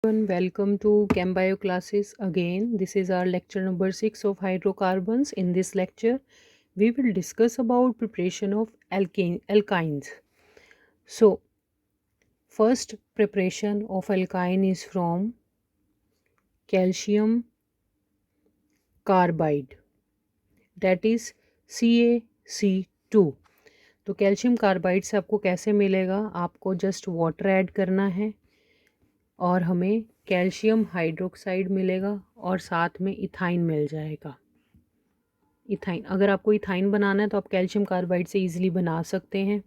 Welcome to ChemBio classes again. This is our lecture number 6 of hydrocarbons. In this lecture, we will discuss about preparation of alkynes. So, first preparation of alkyne is from calcium carbide, that is CaC2. तो calcium carbide से आपको कैसे मिलेगा? आपको just water add करना है और हमें कैल्शियम हाइड्रोक्साइड मिलेगा और साथ में इथाइन मिल जाएगा। इथाइन, अगर आपको इथाइन बनाना है तो आप कैल्शियम कार्बाइड से इजीली बना सकते हैं,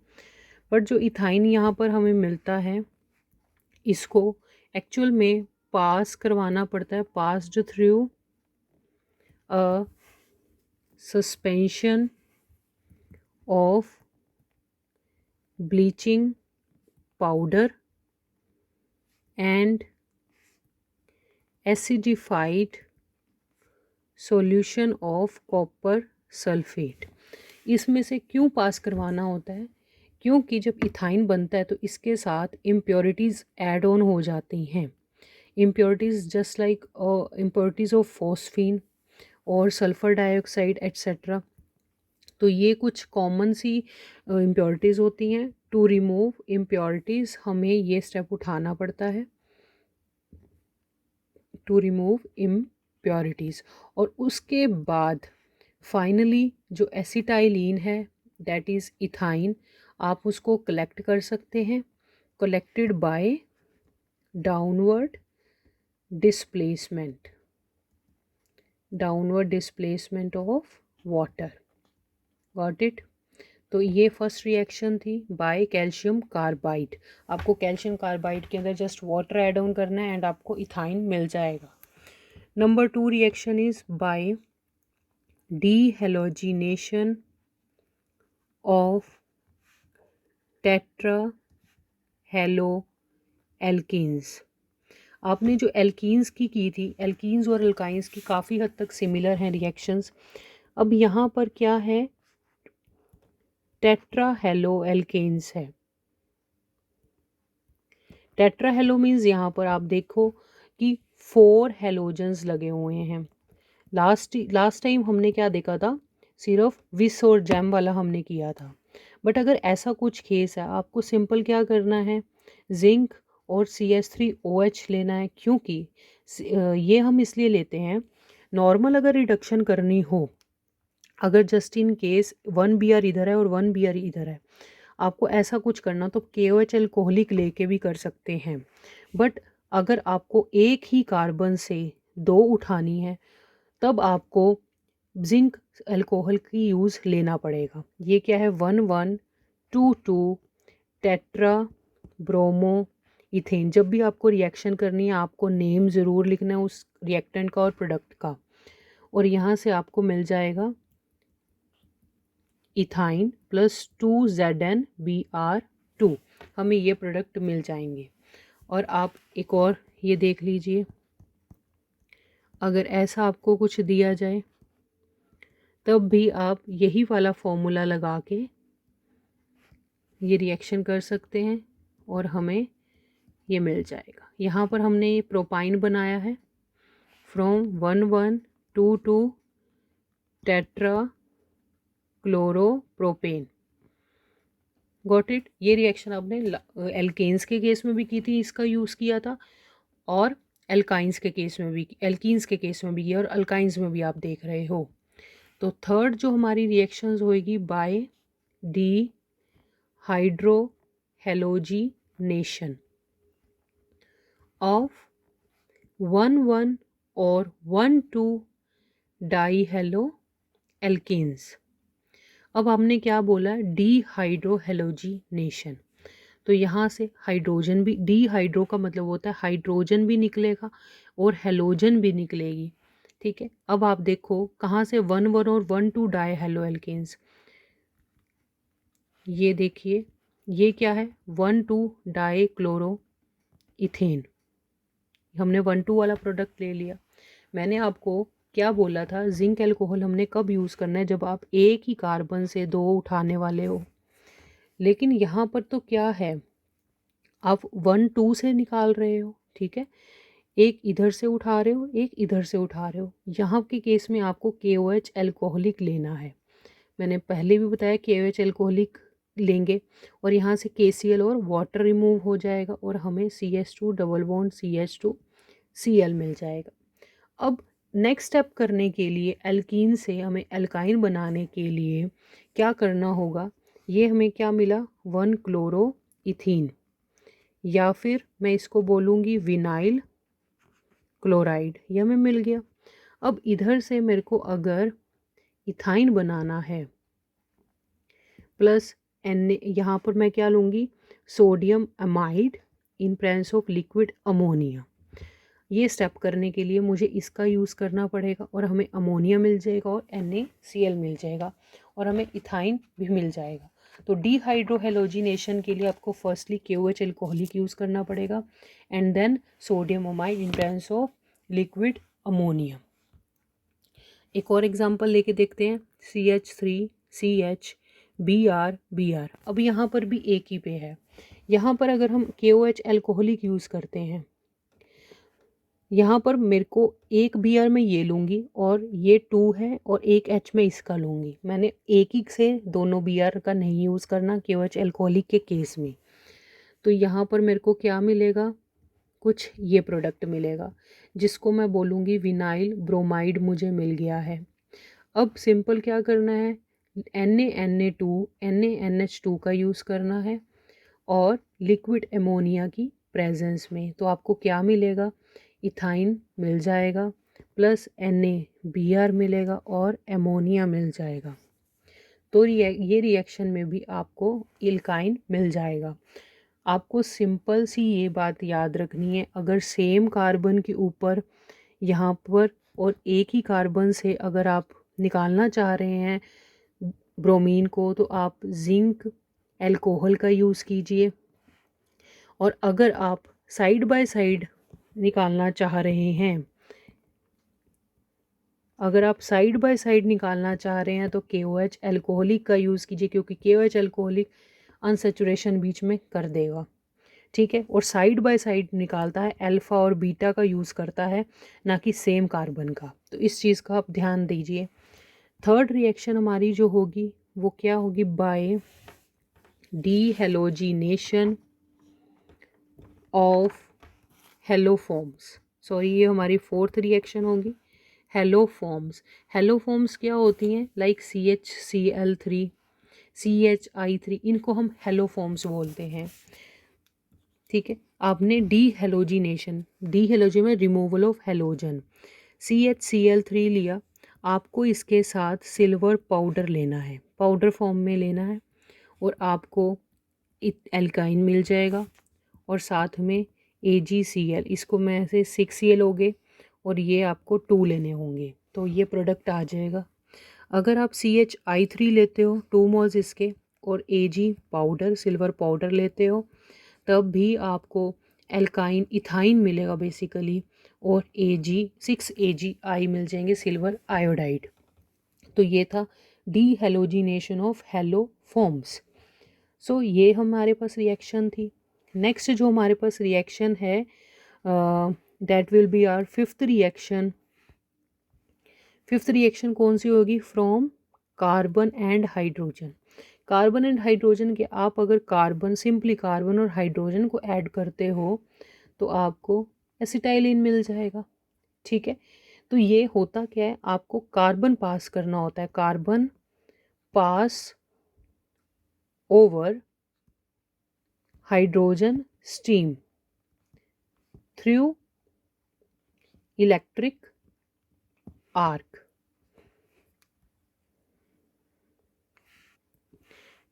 बट जो इथाइन यहाँ पर हमें मिलता है इसको एक्चुअल में पास करवाना पड़ता है, passed through a suspension of bleaching powder and acidified solution of copper sulphate. इसमें से क्यों पास करवाना होता है? क्योंकि जब इथाइन बनता है तो इसके साथ इम्प्योरिटीज़ ऐड ऑन हो जाती हैं। Impurities just like impurities of phosphine और सल्फ़र डाइऑक्साइड एट्सेट्रा। तो ये कुछ कॉमन सी इम्प्योरिटीज़ होती हैं। टू रिमूव इम्प्योरिटीज़ हमें ये स्टेप उठाना पड़ता है, टू रिमूव इम्प्योरिटीज़। और उसके बाद फाइनली जो एसिटाइलिन है दैट इज़ इथाइन, आप उसको कलेक्ट कर सकते हैं, collected by downward displacement of water. Got it? तो ये फर्स्ट रिएक्शन थी बाय कैल्शियम कार्बाइड। आपको कैल्शियम कार्बाइड के अंदर जस्ट वाटर ऐड ऑन करना है एंड आपको इथाइन मिल जाएगा। Number 2 reaction is by dehalogenation of tetrahalo alkenes. आपने जो एल्कीन्स की थी, एल्कीन्स और एल्काइंस की काफ़ी हद तक सिमिलर हैं रिएक्शंस। अब यहाँ पर क्या है? टेट्राहेलो एल्केन्स है। टेट्राहेलो मीन्स यहाँ पर आप देखो कि 4 हेलोजन्स लगे हुए हैं। लास्ट टाइम हमने क्या देखा था? सिर्फ विस और जैम वाला हमने किया था। बट अगर ऐसा कुछ केस है, आपको सिंपल क्या करना है? जिंक और CH3OH लेना है। क्योंकि ये हम इसलिए लेते हैं, नॉर्मल अगर रिडक्शन करनी हो, अगर जस्ट इन केस 1 Br इधर है और 1 Br इधर है, आपको ऐसा कुछ करना तो KOH एल्कोहलिक लेके भी कर सकते हैं। बट अगर आपको एक ही कार्बन से 2 उठानी है तब आपको जिंक अल्कोहल की यूज़ लेना पड़ेगा। ये क्या है? 1122 टेट्रा ब्रोमो इथेन। जब भी आपको रिएक्शन करनी है आपको नेम ज़रूर लिखना है उस रिएक्टेंट का और प्रोडक्ट का, और यहाँ से आपको मिल जाएगा इथाइन प्लस 2ZnBr2। हमें ये प्रोडक्ट मिल जाएंगे। और आप एक और ये देख लीजिए, अगर ऐसा आपको कुछ दिया जाए तब भी आप यही वाला फॉर्मूला लगा के ये रिएक्शन कर सकते हैं और हमें ये मिल जाएगा। यहाँ पर हमने ये प्रोपाइन बनाया है from 1122 tetra chloropropane. Got it? ये रिएक्शन आपने एल्केन्स के केस में भी की थी, इसका यूज़ किया था, और एल्काइंस के केस में भी, एल्कीन्स के केस में भी किया, और अल्काइंस में भी आप देख रहे हो। तो थर्ड जो हमारी रिएक्शंस होएगी बाय डी हाइड्रोहेलोजिनेशन ऑफ 1,1 और 1,2 डाईहेलो एल्केन्स। अब हमने क्या बोला? डीहाइड्रोहेलोजिनेशन। तो यहाँ से हाइड्रोजन भी, डीहाइड्रो का मतलब होता है हाइड्रोजन भी निकलेगा और हेलोजन भी निकलेगी। ठीक है, अब आप देखो कहाँ से 1,1 और 1,2 डाईहेलो एल्केन्स। ये देखिए, ये क्या है? 1,2 डाई क्लोरो इथेन। हमने 1,2 वाला प्रोडक्ट ले लिया। मैंने आपको क्या बोला था? जिंक एल्कोहल हमने कब यूज़ करना है? जब आप एक ही कार्बन से 2 उठाने वाले हो। लेकिन यहाँ पर तो क्या है, आप 1,2 से निकाल रहे हो। ठीक है, एक इधर से उठा रहे हो, एक इधर से उठा रहे हो। यहाँ के केस में आपको KOH अल्कोहलिक लेना है। मैंने पहले भी बताया KOH अल्कोहलिक लेंगे और यहाँ से KCl और वाटर रिमूव हो जाएगा और हमें CH2 डबल बॉन्ड CH2Cl मिल जाएगा। अब नेक्स्ट स्टेप करने के लिए एल्कीन से हमें एल्काइन बनाने के लिए क्या करना होगा, ये हमें क्या मिला, 1 क्लोरोइथीन, या फिर मैं इसको बोलूँगी विनाइल क्लोराइड, यह हमें मिल गया। अब इधर से मेरे को अगर इथाइन बनाना है प्लस एन, यहाँ पर मैं क्या लूँगी, sodium amide in presence of liquid ammonia. ये स्टेप करने के लिए मुझे इसका यूज़ करना पड़ेगा और हमें अमोनिया मिल जाएगा और NaCl मिल जाएगा और हमें इथाइन भी मिल जाएगा। तो डिहाइड्रोहेलोजिनेशन के लिए आपको फर्स्टली KOH अल्कोहलिक यूज़ करना पड़ेगा and then sodium amide in presence of liquid ammonia. एक और एग्जांपल लेके देखते हैं, CH3CH Br। अब यहाँ पर भी एक ही पे है। यहाँ पर अगर हम KOH अल्कोहलिक यूज़ करते हैं, यहाँ पर मेरे को एक Br में ये लूँगी और ये 2 है और एक H में इसका लूँगी। मैंने एक ही से दोनों Br का नहीं यूज़ करना KOH अल्कोहलिक के केस में। तो यहाँ पर मेरे को क्या मिलेगा, कुछ ये प्रोडक्ट मिलेगा जिसको मैं बोलूँगी विनाइल ब्रोमाइड मुझे मिल गया है। अब सिंपल क्या करना है, Na NaNH2 का यूज़ करना है और लिक्विड एमोनिया की प्रेजेंस में। तो आपको क्या मिलेगा, इथाइन मिल जाएगा प्लस NaBr मिलेगा और एमोनिया मिल जाएगा। तो ये रिएक्शन में भी आपको एल्काइन मिल जाएगा। आपको सिंपल सी ये बात याद रखनी है, अगर सेम कार्बन के ऊपर यहाँ पर और एक ही कार्बन से अगर आप निकालना चाह रहे हैं ब्रोमीन को तो आप जिंक अल्कोहल का यूज़ कीजिए, और अगर आप साइड बाय साइड निकालना चाह रहे हैं, अगर आप साइड बाय साइड निकालना चाह रहे हैं तो KOH अल्कोहलिक का यूज़ कीजिए, क्योंकि KOH अल्कोहलिक अनसेचुरेशन बीच में कर देगा, ठीक है। और साइड बाय साइड निकालता है अल्फ़ा और बीटा का यूज़ करता है, ना कि सेम कार्बन का। तो इस चीज़ का आप ध्यान दीजिए। थर्ड रिएक्शन हमारी जो होगी वो क्या होगी, बाय डीहेलोजिनेशन ऑफ हेलोफॉर्म्स। सॉरी, ये हमारी फोर्थ रिएक्शन होगी, हेलोफॉर्म्स। हेलोफॉर्म्स क्या होती हैं, लाइक CHCl3 CHI3, इनको हम हेलोफॉर्म्स बोलते हैं, ठीक है। आपने डीहेलोजिनेशन में रिमूवल ऑफ हेलोजन CHCl3 लिया, आपको इसके साथ सिल्वर पाउडर लेना है, पाउडर फॉर्म में लेना है, और आपको एल्काइन मिल जाएगा और साथ में AgCl, इसको में से 6Cl हो गए और ये आपको 2 लेने होंगे, तो ये प्रोडक्ट आ जाएगा। अगर आप CHI3 लेते हो 2 मोल्स इसके और Ag पाउडर सिल्वर पाउडर लेते हो तब भी आपको एल्काइन इथाइन मिलेगा बेसिकली, और Ag 6 AgI मिल जाएंगे सिल्वर आयोडाइड। तो ये था डीहेलोजिनेशन ऑफ हेलोफॉर्म्स। सो ये हमारे पास रिएक्शन थी। नेक्स्ट जो हमारे पास रिएक्शन है that will be our fifth reaction. Fifth reaction कौन सी होगी, from carbon and hydrogen. Carbon and hydrogen के आप अगर कार्बन सिंपली कार्बन और हाइड्रोजन को ऐड करते हो तो आपको एसिटाइलिन मिल जाएगा, ठीक है। तो ये होता क्या है, आपको कार्बन पास करना होता है, carbon pass over hydrogen steam through electric arc.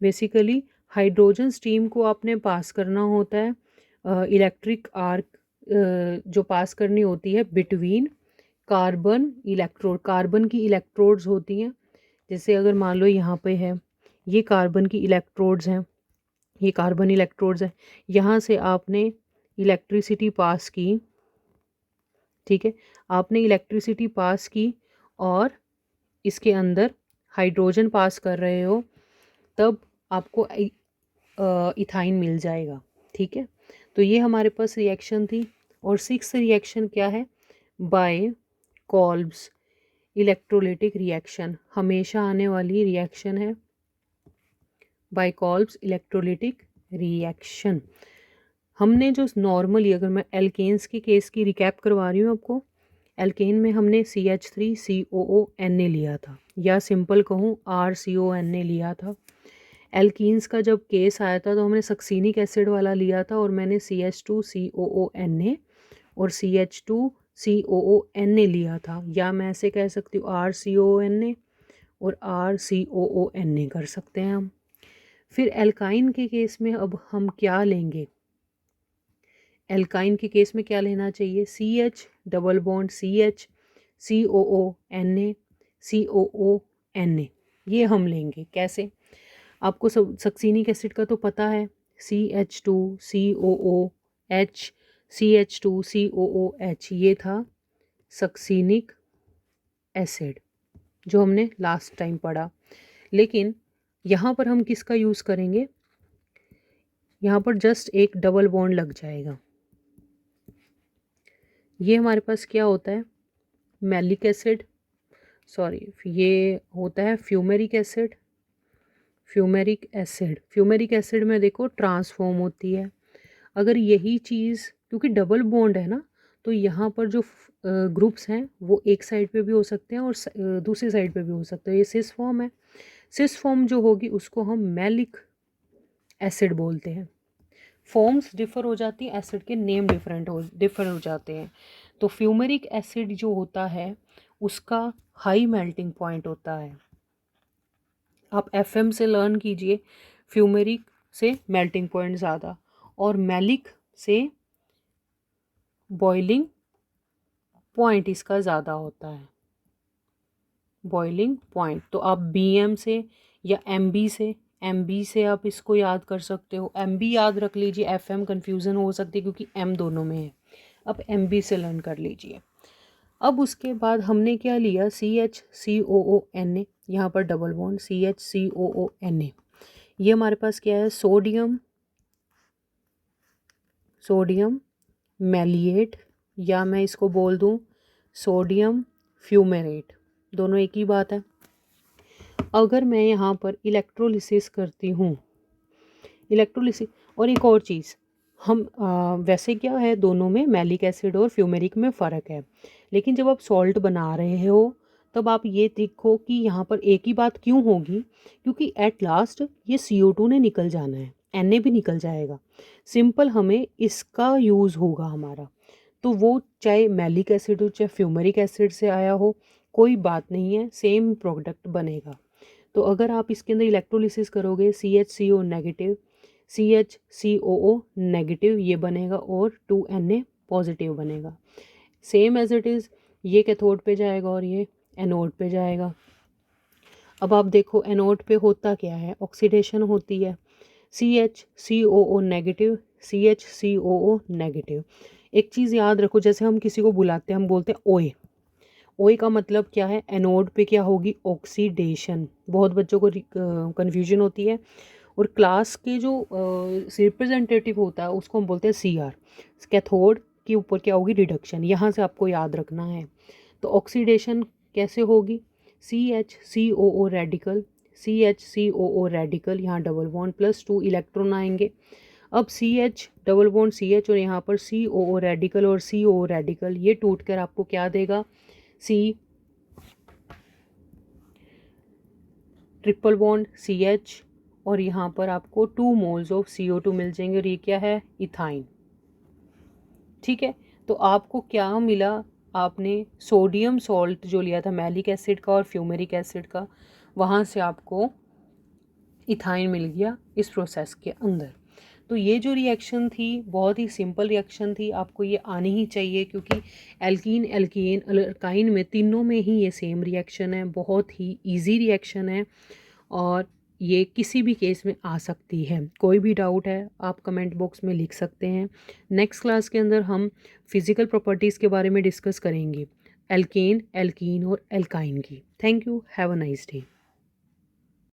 Basically hydrogen steam को आपने पास करना होता है इलेक्ट्रिक आर्क जो पास करनी होती है बिटवीन कार्बन इलेक्ट्रोड। कार्बन की इलेक्ट्रोड्स होती हैं, जैसे अगर मान लो यहाँ पे है, ये कार्बन की इलेक्ट्रोड्स हैं, ये कार्बन इलेक्ट्रोड्स हैं, यहाँ से आपने इलेक्ट्रिसिटी पास की, ठीक है, आपने इलेक्ट्रिसिटी पास की और इसके अंदर हाइड्रोजन पास कर रहे हो, तब आपको इथाइन मिल जाएगा, ठीक है। तो ये हमारे पास रिएक्शन थी और 6th रिएक्शन क्या है, बाय कॉल्ब्स इलेक्ट्रोलिटिक रिएक्शन, हमेशा आने वाली रिएक्शन है बाय कॉल्ब्स इलेक्ट्रोलिटिक रिएक्शन। हमने जो नॉर्मली, अगर मैं एल्केन्स के केस की रिकैप करवा रही हूँ आपको, एल्केन में हमने CH3COO लिया था, या सिंपल कहूँ RCONA लिया था। एल्कीन्स का जब केस आया था तो हमने सक्सीनिक एसिड वाला लिया था और मैंने CH2COONA और CH2COONA लिया था, या मैं ऐसे कह सकती हूँ RCONA और RCOONA कर सकते हैं हम। फिर एल्काइन के केस में अब हम क्या लेंगे, एल्काइन के केस में क्या लेना चाहिए, CH double bond CH COONA COONA, ये हम लेंगे। कैसे, आपको सब सक्सीनिक एसिड का तो पता है, CH2COOH CH2COOH, ये था सक्सीनिक एसिड जो हमने लास्ट टाइम पढ़ा। लेकिन यहाँ पर हम किसका यूज़ करेंगे, यहाँ पर जस्ट एक डबल बॉन्ड लग जाएगा। ये हमारे पास क्या होता है, मैलिक एसिड, सॉरी ये होता है फ्यूमेरिक एसिड। फ्यूमेरिक एसिड में देखो ट्रांसफॉर्म होती है। अगर यही चीज़, क्योंकि डबल बॉन्ड है ना, तो यहाँ पर जो ग्रुप्स हैं वो एक साइड पे भी हो सकते हैं और दूसरी साइड पे भी हो सकते हैं। ये सिस फॉर्म है, सिस फॉर्म जो होगी उसको हम मैलिक एसिड बोलते हैं। फॉर्म्स डिफर हो जाती हैं, एसिड के नेम डिफर हो जाते हैं। तो फ्यूमेरिक एसिड जो होता है उसका हाई मेल्टिंग पॉइंट होता है। आप FM से लर्न कीजिए, फ्यूमेरिक से मेल्टिंग पॉइंट ज़्यादा और मैलिक से बॉइलिंग पॉइंट इसका ज़्यादा होता है, बॉइलिंग पॉइंट। तो आप BM से या MB से आप इसको याद कर सकते हो। MB याद रख लीजिए, FM कन्फ्यूज़न हो सकती है क्योंकि M दोनों में है। अब MB से लर्न कर लीजिए। अब उसके बाद हमने क्या लिया, CHCOONA, यहाँ पर डबल बॉन्ड CHCOONA। ये हमारे पास क्या है, सोडियम मैलिएट, या मैं इसको बोल दूँ सोडियम फ्यूमेरेट, दोनों एक ही बात है। अगर मैं यहाँ पर इलेक्ट्रोलिसिस करती हूँ, इलेक्ट्रोलिसिस, और एक और चीज़, हम वैसे क्या है, दोनों में मैलिक एसिड और फ्यूमेरिक में फ़र्क है, लेकिन जब आप सॉल्ट बना रहे हो तब आप ये देखो कि यहाँ पर एक ही बात क्यों होगी, क्योंकि एट लास्ट ये CO2 ने निकल जाना है, Na भी निकल जाएगा। सिंपल हमें इसका यूज़ होगा हमारा, तो वो चाहे मैलिक एसिड हो चाहे फ्यूमेरिक एसिड से आया हो, कोई बात नहीं है, सेम प्रोडक्ट बनेगा। तो अगर आप इसके अंदर इलेक्ट्रोलिसिस करोगे, CHCO नेगेटिव CHCOO नेगेटिव ये बनेगा और 2Na पॉजिटिव बनेगा। सेम एज इट इज़, ये कैथोड पे जाएगा और ये एनोड पे जाएगा। अब आप देखो एनोड पे होता क्या है, ऑक्सीडेशन होती है, CHCOO नेगेटिव CHCOO नेगेटिव। एक चीज़ याद रखो, जैसे हम किसी को बुलाते हैं, हम बोलते हैं ओए, ओए का मतलब क्या है, एनोड पे क्या होगी, ऑक्सीडेशन। बहुत बच्चों को कन्फ्यूजन होती है। और क्लास के जो रिप्रेजेंटेटिव होता है उसको हम बोलते हैं CR, कैथोड के ऊपर क्या होगी, रिडक्शन। यहाँ से आपको याद रखना है। तो ऑक्सीडेशन कैसे होगी, CHCOO रेडिकल, यहाँ डबल बॉन्ड +2 इलेक्ट्रॉन आएंगे। अब CH डबल बॉन्ड CH और यहाँ पर COO रेडिकल और COO रेडिकल, ये टूट कर आपको क्या देगा, C ट्रिपल बॉन्ड CH, और यहाँ पर आपको 2 मोल्स ऑफ CO2 मिल जाएंगे, और ये क्या है, इथाइन। ठीक है, तो आपको क्या मिला, आपने सोडियम सॉल्ट जो लिया था मैलिक एसिड का और फ्यूमेरिक एसिड का, वहाँ से आपको इथाइन मिल गया इस प्रोसेस के अंदर। तो ये जो रिएक्शन थी बहुत ही सिंपल रिएक्शन थी, आपको ये आनी ही चाहिए, क्योंकि एल्कीन एल्कीन अल्काइन में तीनों में ही ये सेम रिएक्शन है, बहुत ही इजी रिएक्शन है और ये किसी भी केस में आ सकती है। कोई भी डाउट है आप कमेंट बॉक्स में लिख सकते हैं। नेक्स्ट क्लास के अंदर हम फिज़िकल प्रॉपर्टीज़ के बारे में डिस्कस करेंगे, एल्केन एल्कीन और एल्काइन की। Thank you, have a nice day.